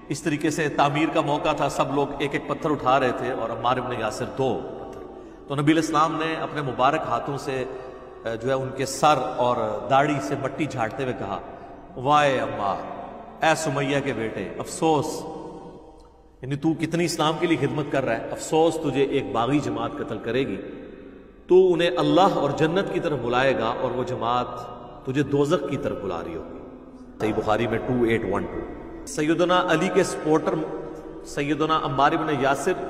اس طریقے سے تعمیر کا موقع تھا، سب لوگ ایک ایک پتھر اٹھا رہے تھے اور عمار ابن یاسر 2 پتھر. تو نبی علیہ السلام نے اپنے مبارک ہاتھوں سے جو ہے ان کے سر اور داڑھی سے مٹی جھاڑتے ہوئے کہا، وائے عمار، اے سمیہ کے بیٹے، افسوس، یعنی تو کتنی اسلام کے لیے خدمت کر رہا ہے، افسوس تجھے ایک باغی جماعت قتل کرے گی. تو انہیں اللہ اور جنت کی طرف بلائے گا اور وہ جماعت تجھے دوزخ کی طرف بلا رہی ہوگی. صحیح بخاری میں 2812. سیدنا علی کے سپورٹر سیدنا عمار بن یاسر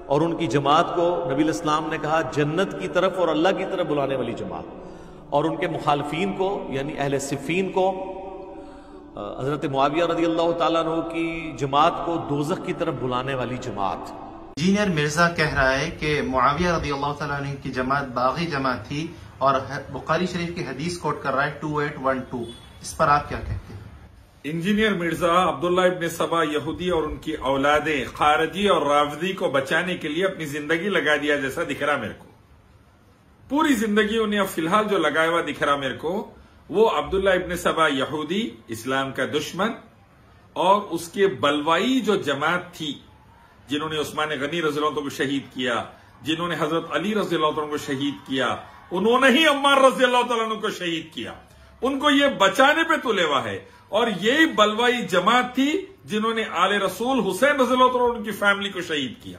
اور ان کی جماعت کو نبی علیہ السلام نے کہا جنت کی طرف اور اللہ کی طرف بلانے والی جماعت، اور ان کے مخالفین کو یعنی اہل صفین کو، حضرت معاویہ رضی اللہ تعالیٰ عنہ کی جماعت کو دوزخ کی طرف بلانے والی جماعت. انجینئر مرزا کہہ رہا ہے کہ معاویہ رضی اللہ تعالیٰ عنہ کی جماعت باغی جماعت تھی اور بخاری شریف کی حدیث کوٹ کر رہا ہے 2812. اس پر آپ کیا کہتے ہیں؟ انجینئر مرزا عبداللہ ابن سبا یہودی اور ان کی اولادیں خارجی اور رافضی کو بچانے کے لیے اپنی زندگی لگا دیا جیسا دکھ رہا میرے کو. پوری زندگی انہیں اب فی الحال جو لگایا ہوا دکھ رہا میرے کو، وہ عبداللہ ابن سبا یہودی، اسلام کا دشمن، اور اس کے بلوائی جو جماعت تھی جنہوں نے عثمان غنی رضی اللہ عنہ کو شہید کیا، جنہوں نے حضرت علی رضی اللہ عنہ کو شہید کیا، انہوں نے ہی عمار رضی اللہ تعالیٰ عنہ کو شہید کیا. ان کو یہ بچانے پہ تلے ہوا ہے. اور یہی بلوائی جماعت تھی جنہوں نے آل رسول حسین رضی اللہ عنہ ان کی فیملی کو شہید کیا.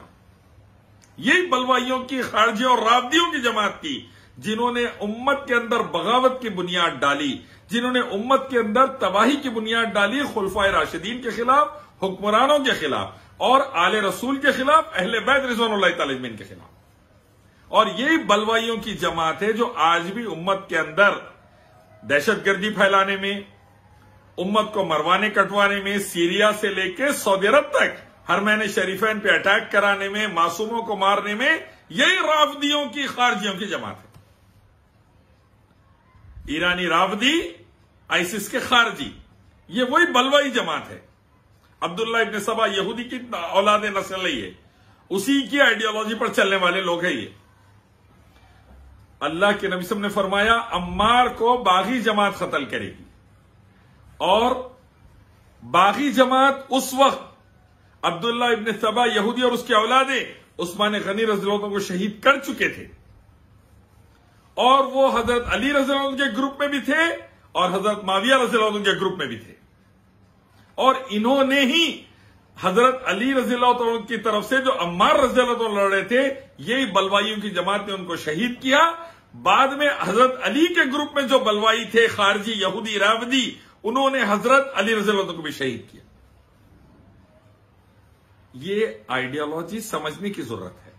یہی بلوائیوں کی خارجیوں اور رافضیوں کی جماعت تھی جنہوں نے امت کے اندر بغاوت کی بنیاد ڈالی، جنہوں نے امت کے اندر تباہی کی بنیاد ڈالی خلفائے راشدین کے خلاف، حکمرانوں کے خلاف اور آل رسول کے خلاف، اہل بیت رضوان اللہ تعالی اجمعین کے خلاف. اور یہی بلوائیوں کی جماعت ہے جو آج بھی امت کے اندر دہشت گردی پھیلانے میں، امت کو مروانے کٹوانے میں، سیریا سے لے کے سعودی عرب تک حرمین شریفین پہ اٹیک کرانے میں، معصوموں کو مارنے میں، یہی رافضیوں کی خارجیوں کی جماعت ہے. ایرانی رافضی، آئیسس کے خارجی، یہ وہی بلوائی جماعت ہے. عبداللہ ابن سبا یہودی کی اولاد نسل ہے، یہ اسی کی آئیڈیالوجی پر چلنے والے لوگ ہیں. یہ اللہ کے نبی صلی اللہ علیہ وسلم نے فرمایا عمار کو باغی جماعت قتل کرے گی، اور باغی جماعت اس وقت عبداللہ ابن سبا یہودی اور اس کے اولادیں عثمان غنی رضی اللہ عنہ کو شہید کر چکے تھے، اور وہ حضرت علی رضی اللہ عنہ کے گروپ میں بھی تھے اور حضرت معاویہ رضی اللہ عنہ کے گروپ میں بھی تھے. اور انہوں نے ہی حضرت علی رضی اللہ عنہ کی طرف سے جو عمار رضی اللہ عنہ لڑ رہے تھے، یہی بلوائیوں کی جماعت نے ان کو شہید کیا. بعد میں حضرت علی کے گروپ میں جو بلوائی تھے خارجی یہودی رافضی، انہوں نے حضرت علی رضی اللہ عنہ کو بھی شہید کیا. یہ آئیڈیالوجی سمجھنے کی ضرورت ہے.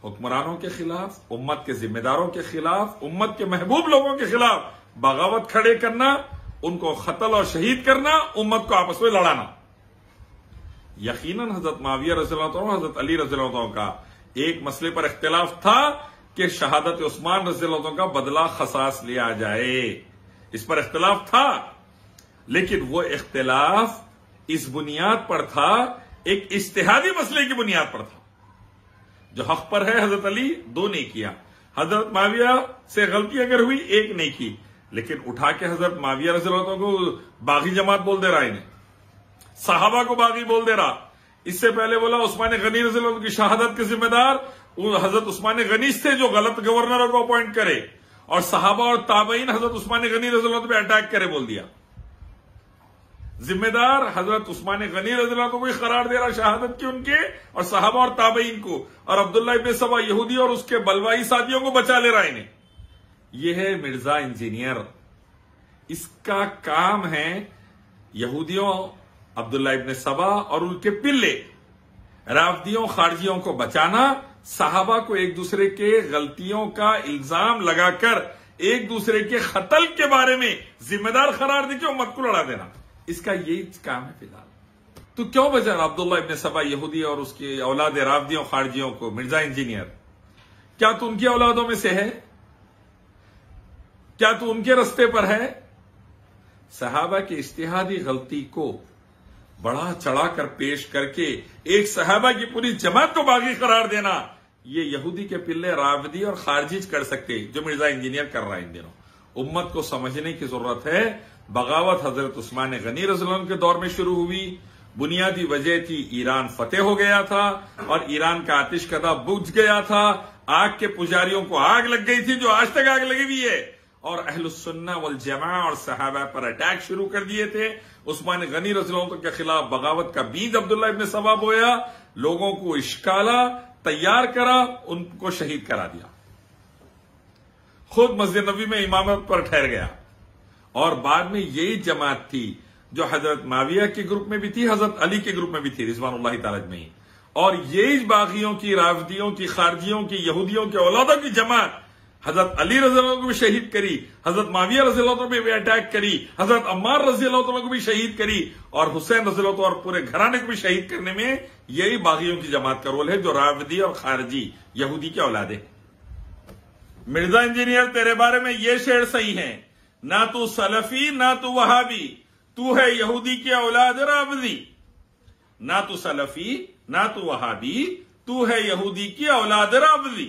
حکمرانوں کے خلاف، امت کے ذمہ داروں کے خلاف، امت کے محبوب لوگوں کے خلاف بغاوت کھڑے کرنا، ان کو قتل اور شہید کرنا، امت کو آپس میں لڑانا. یقیناً حضرت معاویہ رضی اللہ عنہ، حضرت علی رضی اللہ عنہ کا ایک مسئلے پر اختلاف تھا کہ شہادت عثمان رضی اللہ عنہ کا بدلہ قصاص لیا جائے. اس پر اختلاف تھا، لیکن وہ اختلاف اس بنیاد پر تھا، ایک اجتہادی مسئلے کی بنیاد پر تھا. جو حق پر ہے حضرت علی 2 نہیں کیا، حضرت معاویہ سے غلطی اگر ہوئی 1 نہیں کی، لیکن اٹھا کے حضرت معاویہ رضی اللہ عنہ کو باغی جماعت بول دے رہا، انہیں صحابہ کو باغی بول دے رہا. اس سے پہلے بولا عثمان غنی رضی اللہ عنہ کی شہادت کے ذمہ دار حضرت عثمان غنی تھے جو غلط گورنروں کو اپوائنٹ کرے، اور صحابہ اور تابعین حضرت عثمان غنی رضی اللہ عنہ پہ اٹیک کرے بول دیا. ذمہ دار حضرت عثمان غنی رضی اللہ عنہ کو قرار دے رہا شہادت کی ان کے، اور صحابہ اور تابعین کو، اور عبداللہ ابن سبا یہودی اور اس کے بلوائی ساتھیوں کو بچا لے رہا انہیں. یہ ہے مرزا انجینئر. اس کا کام ہے یہودیوں، عبداللہ ابن سبا اور ان کے پلے رافضیوں خارجیوں کو بچانا، صحابہ کو ایک دوسرے کے غلطیوں کا الزام لگا کر ایک دوسرے کے قتل کے بارے میں ذمہ دار قرار دے کے امت کو لڑا دینا. اس کا یہی کام ہے فی الحال. تو کیوں بچا عبداللہ ابن سبا یہودی اور اس کی اولاد رافضیوں خارجیوں کو مرزا انجینئر؟ کیا تو ان کی اولادوں میں سے ہے؟ کیا تو ان کے رستے پر ہے؟ صحابہ کی اجتہادی غلطی کو بڑا چڑھا کر پیش کر کے ایک صحابہ کی پوری جماعت کو باغی قرار دینا، یہ یہودی کے پلے رافضی اور خارجی کر سکتے، جو مرزا انجینئر کر رہا ہے ان دنوں. امت کو سمجھنے کی ضرورت ہے. بغاوت حضرت عثمان غنی رضی اللہ عنہ کے دور میں شروع ہوئی، بنیادی وجہ تھی ایران فتح ہو گیا تھا اور ایران کا آتش کدہ بجھ گیا تھا، آگ کے پجاریوں کو آگ لگ گئی تھی جو آج تک آگ لگی ہوئی ہے، اور اہل السنہ والجماعہ اور صحابہ پر اٹیک شروع کر دیے تھے۔ عثمان غنی رضی اللہ عنہ کے خلاف بغاوت کا بیج عبداللہ ابن سبا بویا، لوگوں کو اشکالا، تیار کرا، ان کو شہید کرا دیا، خود مسجد نبوی میں امامت پر ٹھہر گیا۔ اور بعد میں یہی جماعت تھی جو حضرت معاویہ کے گروپ میں بھی تھی، حضرت علی کے گروپ میں بھی تھی رضوان اللہ تعالی اجمعین، اور یہی باغیوں کی، رافضیوں کی، خارجیوں کی، یہودیوں کے اولادوں کی جماعت حضرت علی رضی اللہ عنہ کو بھی شہید کری، حضرت معاویہ رضی اللہ عنہ پہ بھی اٹیک کری، حضرت عمار رضی اللہ عنہ کو بھی شہید کری، اور حسین رضی اللہ عنہ اور پورے گھرانے کو بھی شہید کرنے میں یہی باغیوں کی جماعت کا رول ہے جو رافضی اور خارجی یہودی کے اولاد ہیں۔ مرزا انجینئر تیرے بارے میں یہ شعر صحیح ہے، نہ تو سلفی نہ تو وہابی، تو ہے یہودی کے اولاد رافضی، نہ تو سلفی نہ تو وہابی، تو ہے یہودی کی اولاد رافضی۔